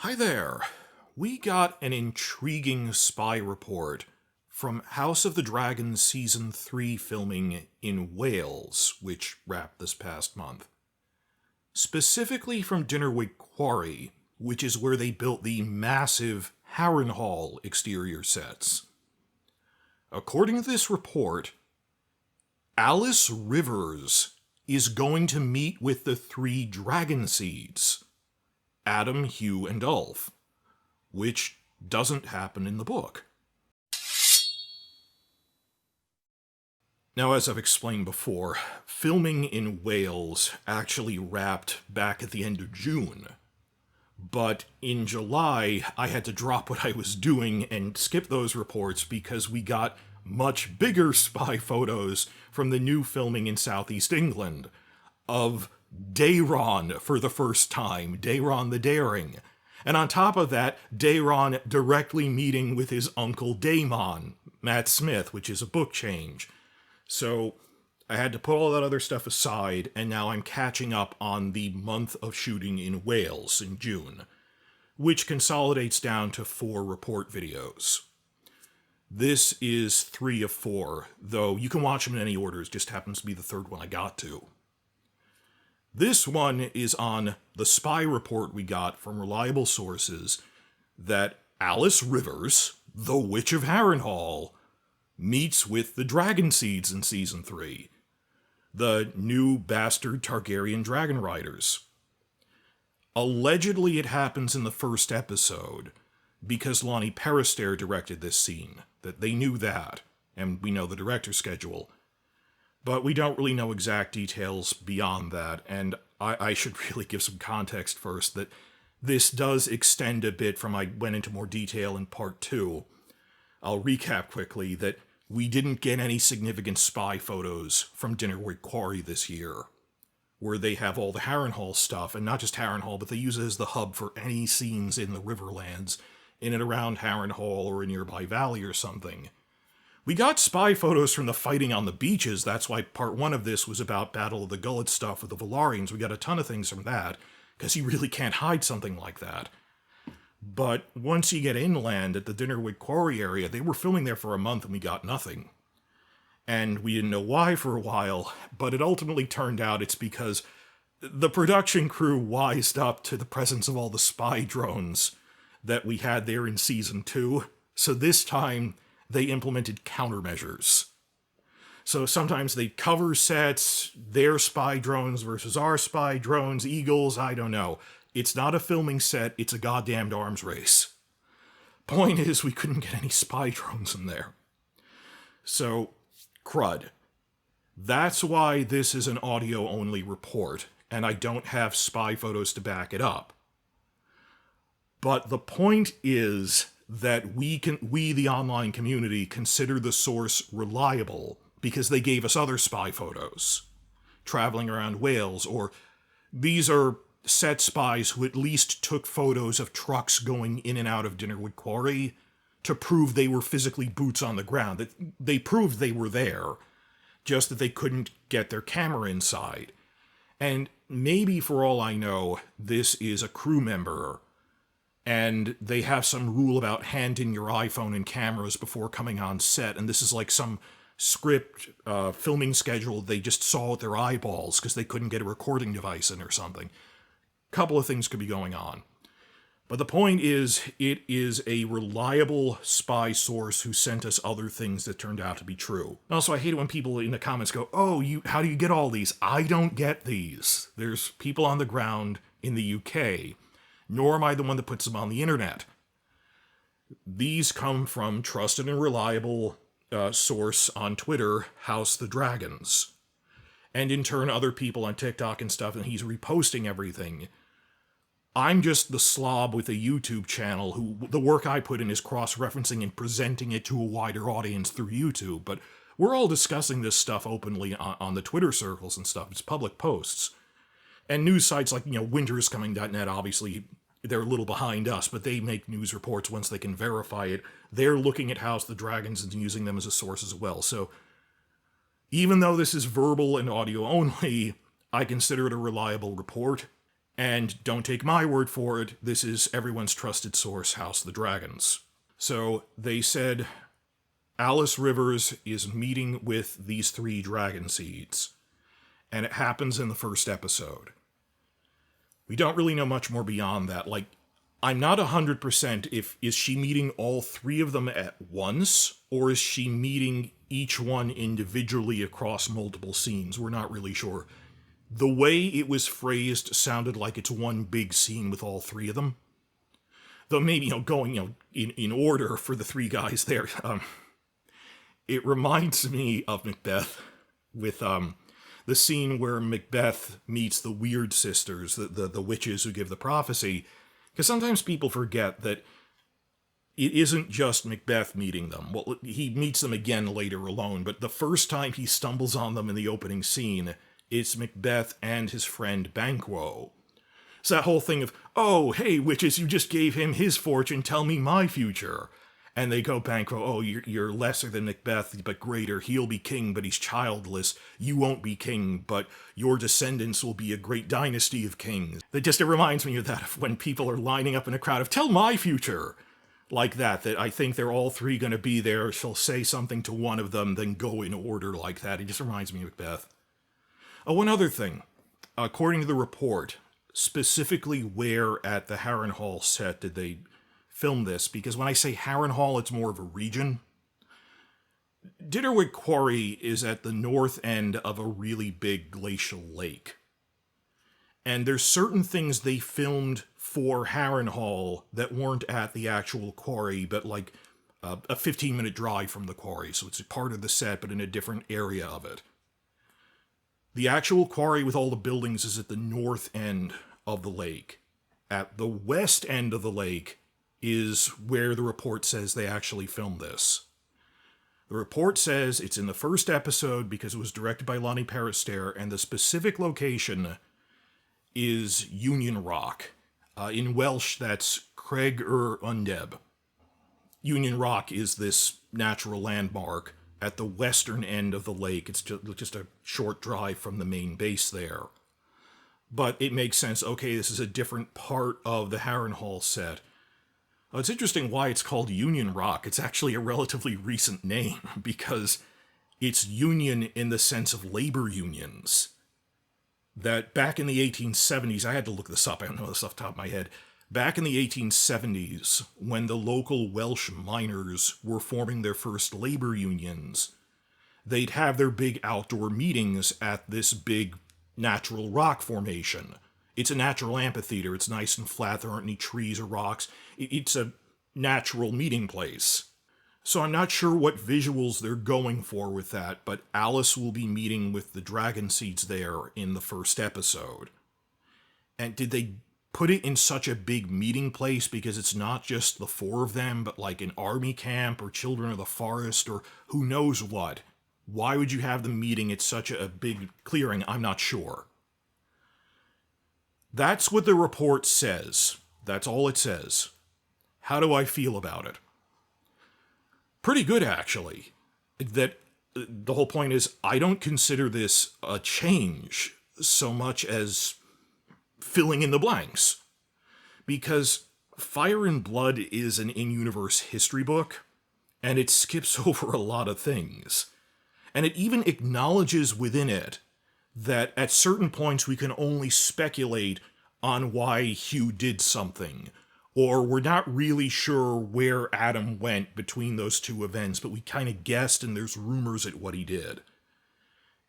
Hi there. We got an intriguing spy report from House of the Dragon Season 3 filming in Wales, which wrapped this past month. Specifically from Dinnerwick Quarry, which is where they built the massive Harrenhal exterior sets. According to this report, Alys Rivers is going to meet with the three Dragonseeds, Addam, Hugh, and Ulf, which doesn't happen in the book. Now, as I've explained before, filming in Wales actually wrapped back at the end of June. But in July, I had to drop what I was doing and skip those reports because we got much bigger spy photos from the new filming in southeast England of Daeron for the first time, Daeron the Daring. And on top of that, Daeron directly meeting with his uncle Daemon, Matt Smith, which is a book change. So I had to put all that other stuff aside, and now I'm catching up on the month of shooting in Wales in June, which consolidates down to 4 report videos. This is 3 of 4, though you can watch them in any order, it just happens to be the third one I got to. This one is on the spy report we got from reliable sources that Alys Rivers, the Witch of Harrenhal, meets with the Dragonseeds in Season 3, the new bastard Targaryen Dragonriders. Allegedly it happens in the first episode, because Lonnie Perister directed this scene, that they knew that, and we know the director's schedule. But we don't really know exact details beyond that, and I should really give some context first, that this does extend a bit from I went into more detail in part 2. I'll recap quickly that we didn't get any significant spy photos from Dinnerwick Quarry this year, where they have all the Harrenhal stuff, and not just Harrenhal, but they use it as the hub for any scenes in the Riverlands, in and around Harrenhal or a nearby valley or something. We got spy photos from the fighting on the beaches. That's why part 1 of this was about Battle of the Gullet stuff with the Valarians. We got a ton of things from that, because you really can't hide something like that. But once you get inland at the Dinnerwick Quarry area, they were filming there for a month and we got nothing. And we didn't know why for a while, but it ultimately turned out it's because the production crew wised up to the presence of all the spy drones that we had there in Season 2. So this time, they implemented countermeasures. So sometimes they cover sets, their spy drones versus our spy drones, Eagles, I don't know. It's not a filming set, it's a goddamned arms race. Point is, we couldn't get any spy drones in there. So, crud. That's why this is an audio-only report, and I don't have spy photos to back it up. But the point is that we, the online community, consider the source reliable because they gave us other spy photos traveling around Wales, or these are set spies who at least took photos of trucks going in and out of Dinnerwick Quarry to prove they were physically boots on the ground, that they proved they were there, just that they couldn't get their camera inside. And maybe, for all I know, this is a crew member, and they have some rule about hand in your iPhone and cameras before coming on set, and this is like some script filming schedule they just saw with their eyeballs because they couldn't get a recording device in or something. Couple of things could be going on. But the point is, it is a reliable spy source who sent us other things that turned out to be true. Also, I hate it when people in the comments go, oh, how do you get all these? I don't get these. There's people on the ground in the UK, nor am I the one that puts them on the internet. These come from trusted and reliable source on Twitter, House the Dragons. And in turn, other people on TikTok and stuff, and he's reposting everything. I'm just the slob with a YouTube channel who the work I put in is cross-referencing and presenting it to a wider audience through YouTube, but we're all discussing this stuff openly on the Twitter circles and stuff. It's public posts. And news sites like, winteriscoming.net, obviously, they're a little behind us, but they make news reports once they can verify it. They're looking at House of the Dragons and using them as a source as well. So even though this is verbal and audio only, I consider it a reliable report. And don't take my word for it, this is everyone's trusted source, House of the Dragons. So they said Alys Rivers is meeting with these 3 Dragonseeds, and it happens in the first episode. We don't really know much more beyond that. Like, I'm not 100% is she meeting all 3 of them at once, or is she meeting each one individually across multiple scenes? We're not really sure. The way it was phrased sounded like it's one big scene with all 3 of them. Though maybe, going, in order for the 3 guys there. It reminds me of Macbeth with, the scene where Macbeth meets the Weird Sisters, the witches who give the prophecy. Because sometimes people forget that it isn't just Macbeth meeting them. Well, he meets them again later alone, but the first time he stumbles on them in the opening scene, it's Macbeth and his friend Banquo. It's that whole thing of, oh, hey, witches, you just gave him his fortune, tell me my future. And they go, Banquo, oh, you're lesser than Macbeth, but greater. He'll be king, but he's childless. You won't be king, but your descendants will be a great dynasty of kings. It reminds me of that, of when people are lining up in a crowd of, tell my future. Like that I think they're all 3 going to be there. She'll say something to one of them, then go in order like that. It just reminds me of Macbeth. Oh, one other thing. According to the report, specifically where at the Harrenhal set did they film this, because when I say Harrenhal, it's more of a region. Ditterwick Quarry is at the north end of a really big glacial lake. And there's certain things they filmed for Harrenhal that weren't at the actual quarry, but like a 15-minute drive from the quarry, so it's a part of the set, but in a different area of it. The actual quarry with all the buildings is at the north end of the lake. At the west end of the lake is where the report says they actually filmed this. The report says it's in the first episode because it was directed by Lonnie Perister, and the specific location is Union Rock. In Welsh, that's Craig Undeb. Union Rock is this natural landmark at the western end of the lake. It's just a short drive from the main base there. But it makes sense, okay, this is a different part of the Harrenhal set. It's interesting why it's called Union Rock. It's actually a relatively recent name, because it's union in the sense of labor unions. That back in the 1870s, I had to look this up, I don't know this off the top of my head. Back in the 1870s, when the local Welsh miners were forming their first labor unions, they'd have their big outdoor meetings at this big natural rock formation. It's a natural amphitheater. It's nice and flat. There aren't any trees or rocks. It's a natural meeting place. So I'm not sure what visuals they're going for with that, but Alys will be meeting with the Dragonseeds there in the first episode. And did they put it in such a big meeting place because it's not just the 4 of them, but like an army camp or Children of the Forest or who knows what? Why would you have them meeting at such a big clearing? I'm not sure. That's what the report says. That's all it says. How do I feel about it? Pretty good, actually. That the whole point is, I don't consider this a change so much as filling in the blanks. Because Fire and Blood is an in-universe history book, and it skips over a lot of things. And it even acknowledges within it that at certain points we can only speculate on why Hugh did something, or we're not really sure where Addam went between those 2 events, but we kind of guessed and there's rumors at what he did.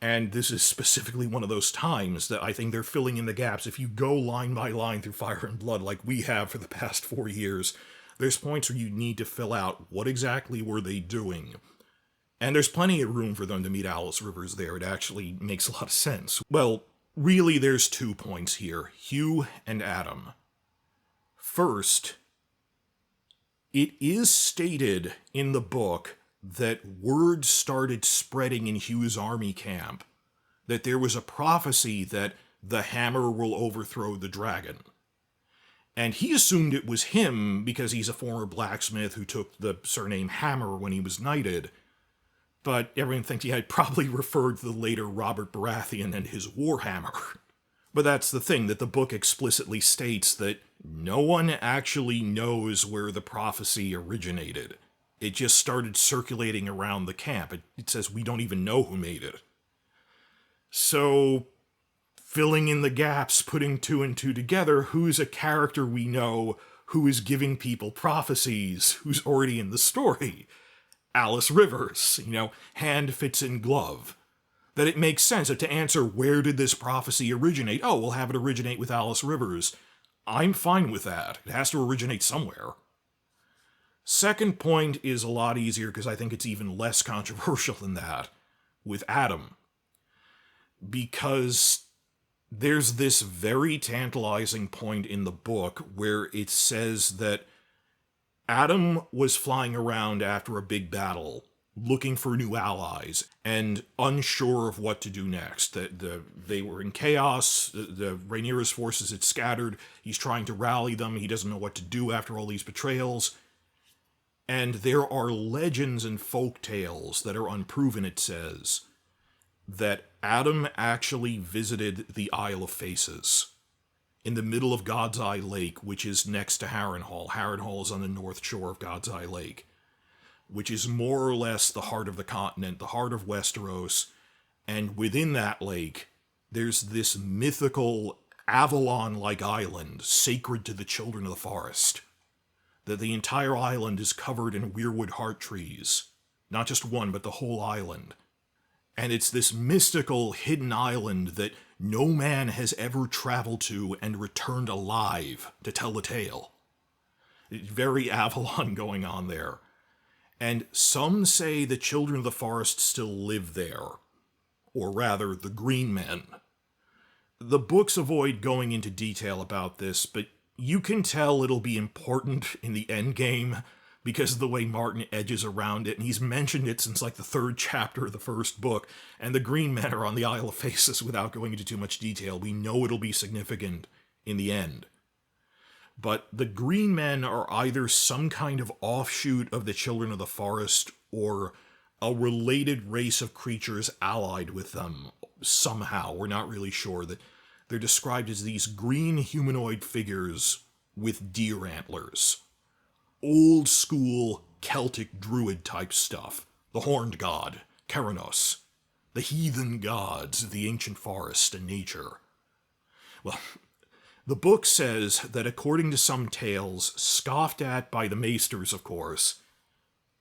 And this is specifically one of those times that I think they're filling in the gaps. If you go line by line through Fire and Blood like we have for the past 4 years, there's points where you need to fill out what exactly were they doing. And there's plenty of room for them to meet Alys Rivers there. It actually makes a lot of sense. Well, really there's 2 points here, Hugh and Addam. First, it is stated in the book that word started spreading in Hugh's army camp that there was a prophecy that the hammer will overthrow the dragon. And he assumed it was him because he's a former blacksmith who took the surname Hammer when he was knighted. But everyone thinks he had probably referred to the later Robert Baratheon and his Warhammer. But that's the thing, that the book explicitly states that no one actually knows where the prophecy originated. It just started circulating around the camp. It says we don't even know who made it. So, filling in the gaps, putting two and two together, who's a character we know who is giving people prophecies, who's already in the story? Alys Rivers, hand fits in glove. That it makes sense that to answer where did this prophecy originate, oh, we'll have it originate with Alys Rivers. I'm fine with that. It has to originate somewhere. Second point is a lot easier because I think it's even less controversial than that, with Addam. Because there's this very tantalizing point in the book where it says that Addam was flying around after a big battle, looking for new allies, and unsure of what to do next. They were in chaos, the Rhaenyra's forces had scattered, he's trying to rally them, he doesn't know what to do after all these betrayals. And there are legends and folk tales that are unproven, it says, that Addam actually visited the Isle of Faces in the middle of God's Eye Lake, which is next to Harrenhal. Harrenhal is on the north shore of God's Eye Lake, which is more or less the heart of the continent, the heart of Westeros, and within that lake, there's this mythical Avalon-like island, sacred to the children of the forest. That the entire island is covered in weirwood heart trees. Not just one, but the whole island. And it's this mystical, hidden island that no man has ever traveled to and returned alive to tell the tale. Very Avalon going on there. And some say the children of the forest still live there. Or rather, the Green Men. The books avoid going into detail about this, but you can tell it'll be important in the endgame because of the way Martin edges around it, and he's mentioned it since like the third chapter of the first book, and the Green Men are on the Isle of Faces without going into too much detail. We know it'll be significant in the end. But the Green Men are either some kind of offshoot of the Children of the Forest or a related race of creatures allied with them somehow. We're not really sure. That they're described as these green humanoid figures with deer antlers. Old school Celtic druid type stuff. The horned god, Keranos. The heathen gods of the ancient forest and nature. Well, the book says that according to some tales, scoffed at by the maesters, of course,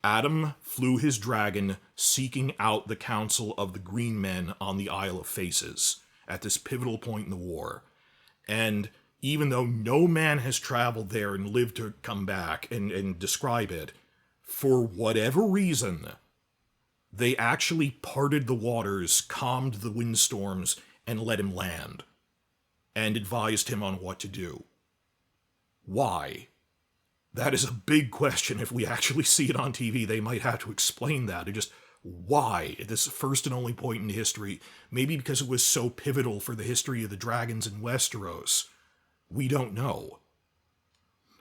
Addam flew his dragon seeking out the council of the Green Men on the Isle of Faces at this pivotal point in the war. And even though no man has traveled there and lived to come back and describe it, for whatever reason, they actually parted the waters, calmed the windstorms, and let him land, and advised him on what to do. Why? That is a big question. If we actually see it on TV, they might have to explain that. Just why, at this first and only point in history, maybe because it was so pivotal for the history of the dragons in Westeros. We don't know.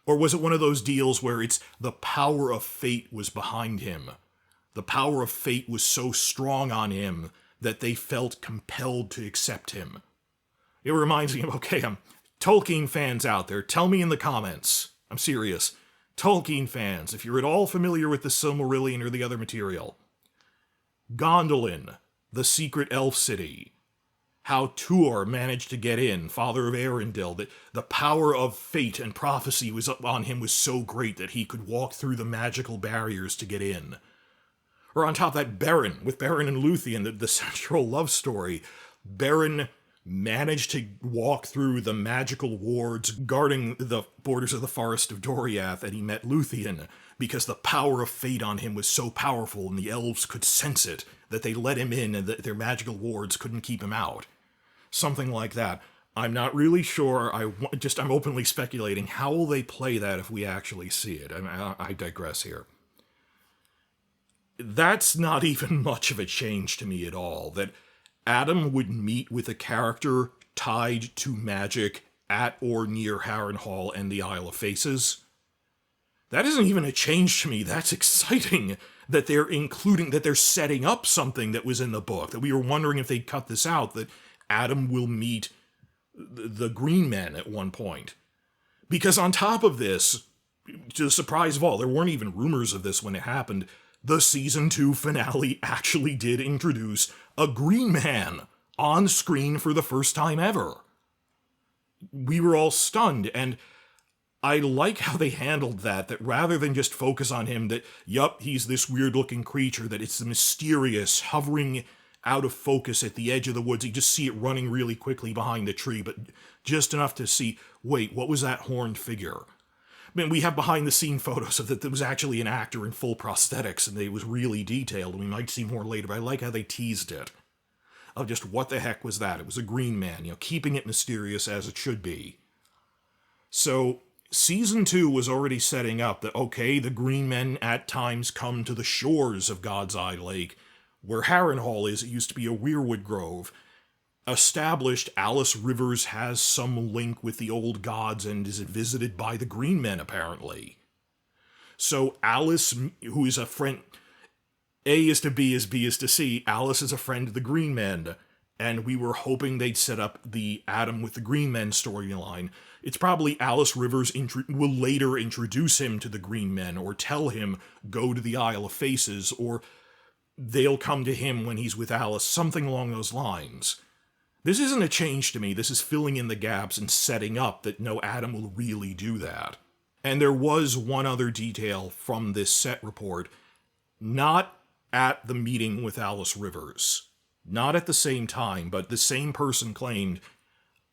Or was it one of those deals where it's the power of fate was behind him? The power of fate was so strong on him that they felt compelled to accept him. It reminds me of, Tolkien fans out there, tell me in the comments. I'm serious. Tolkien fans, if you're at all familiar with the Silmarillion or the other material. Gondolin, the secret elf city. How Tuor managed to get in, father of Arendelle, that the power of fate and prophecy was up on him was so great that he could walk through the magical barriers to get in. Or on top of that, Beren, with Beren and Luthien, the central love story. Beren managed to walk through the magical wards guarding the borders of the Forest of Doriath, and he met Luthien, because the power of fate on him was so powerful and the elves could sense it, that they let him in and that their magical wards couldn't keep him out. Something like that. I'm not really sure. I'm openly speculating. How will they play that if we actually see it? I digress here. That's not even much of a change to me at all, that Addam would meet with a character tied to magic at or near Harrenhal and the Isle of Faces. That isn't even a change to me. That's exciting that they're setting up something that was in the book, that we were wondering if they'd cut this out, that Addam will meet the Green Men at one point. Because on top of this, to the surprise of all, there weren't even rumors of this when it happened, the Season 2 finale actually did introduce a Green Man on screen for the first time ever. We were all stunned, and I like how they handled that rather than just focus on him, that, yup, he's this weird-looking creature, that it's the mysterious, hovering out of focus at the edge of the woods. You just see it running really quickly behind the tree, but just enough to see, wait, what was that horned figure? I mean, we have behind-the-scene photos of that there was actually an actor in full prosthetics, and it was really detailed. We might see more later, but I like how they teased it. Of just, what the heck was that? It was a Green Man, keeping it mysterious as it should be. So, Season 2 was already setting up that, okay, the Green Men at times come to the shores of God's Eye Lake, where Harrenhal is. It used to be a weirwood grove. Established Alys Rivers has some link with the old gods and is visited by the Green Men, apparently. So Alys, who is a friend... A is to B is B is to C. Alys is a friend of the Green Men, and we were hoping they'd set up the Addam with the Green Men storyline. It's probably Alys Rivers will later introduce him to the Green Men, or tell him, go to the Isle of Faces, or they'll come to him when he's with Alys, something along those lines. This isn't a change to me, this is filling in the gaps and setting up that no, Addam will really do that. And there was one other detail from this set report, not at the meeting with Alys Rivers. Not at the same time, but the same person claimed,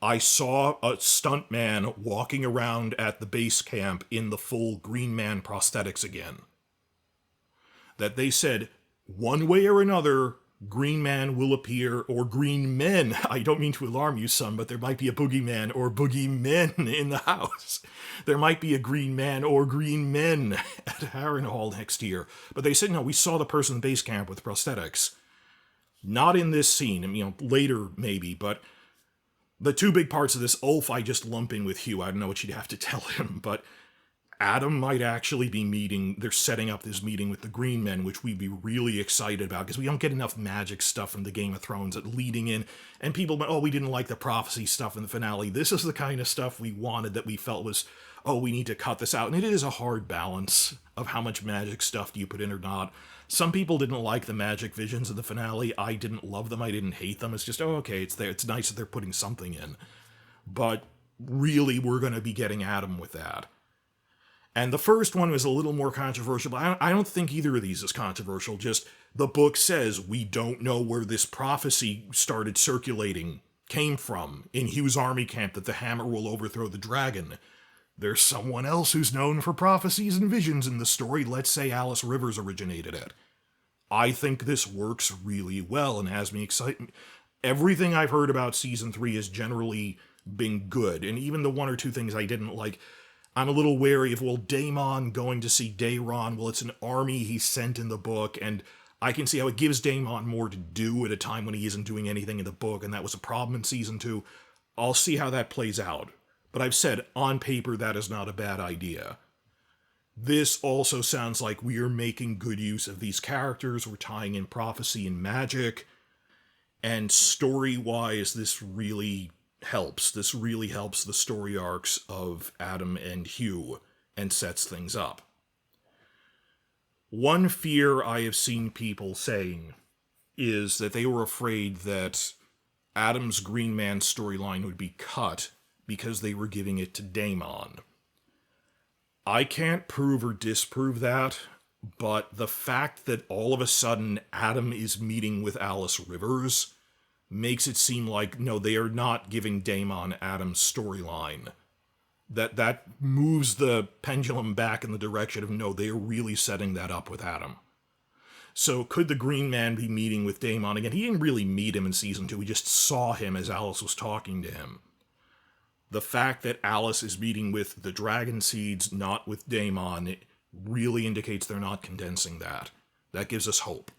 I saw a stuntman walking around at the base camp in the full Green Man prosthetics again. That they said, one way or another, Green Man will appear, or Green Men. I don't mean to alarm you, son, but there might be a boogeyman or boogeymen in the house. There might be a Green Man or Green Men at Harrenhal next year. But they said, no, we saw the person in the base camp with prosthetics. Not in this scene, later maybe, but the two big parts of this, Ulf I just lump in with Hugh. I don't know what you'd have to tell him, but Addam might actually be they're setting up this meeting with the Green Men, which we'd be really excited about, because we don't get enough magic stuff from the Game of Thrones at leading in, and people went, oh, we didn't like the prophecy stuff in the finale. This is the kind of stuff we wanted, that we felt was, oh, we need to cut this out. And it is a hard balance of how much magic stuff do you put in or not. Some people didn't like the magic visions of the finale. I didn't love them. I didn't hate them. It's just, oh, okay, it's there. It's nice that they're putting something in. But really, we're going to be getting Addam with that. And the first one was a little more controversial, but I don't think either of these is controversial. Just, the book says we don't know where this prophecy started circulating, came from, in Hugh's army camp, that the hammer will overthrow the dragon. There's someone else who's known for prophecies and visions in the story. Let's say Alys Rivers originated it. I think this works really well and has me excited. Everything I've heard about Season 3 has generally been good, and even the one or two things I didn't like, I'm a little wary of, well, Daemon going to see Daeron, well, it's an army he sent in the book, and I can see how it gives Daemon more to do at a time when he isn't doing anything in the book, and that was a problem in Season 2. I'll see how that plays out. But I've said, on paper, that is not a bad idea. This also sounds like we are making good use of these characters, we're tying in prophecy and magic, and story-wise, this really helps. This really helps the story arcs of Addam and Hugh, and sets things up. One fear I have seen people saying is that they were afraid that Addam's Green Man storyline would be cut because they were giving it to Daemon. I can't prove or disprove that, but the fact that all of a sudden Addam is meeting with Alys Rivers makes it seem like, no, they are not giving Daemon Addam's storyline. That moves the pendulum back in the direction of, no, they are really setting that up with Addam. So could the Green Man be meeting with Daemon again? He didn't really meet him in Season 2, we just saw him as Alys was talking to him. The fact that Alys is meeting with the Dragonseeds, not with Daemon, it really indicates they're not condensing that. That gives us hope.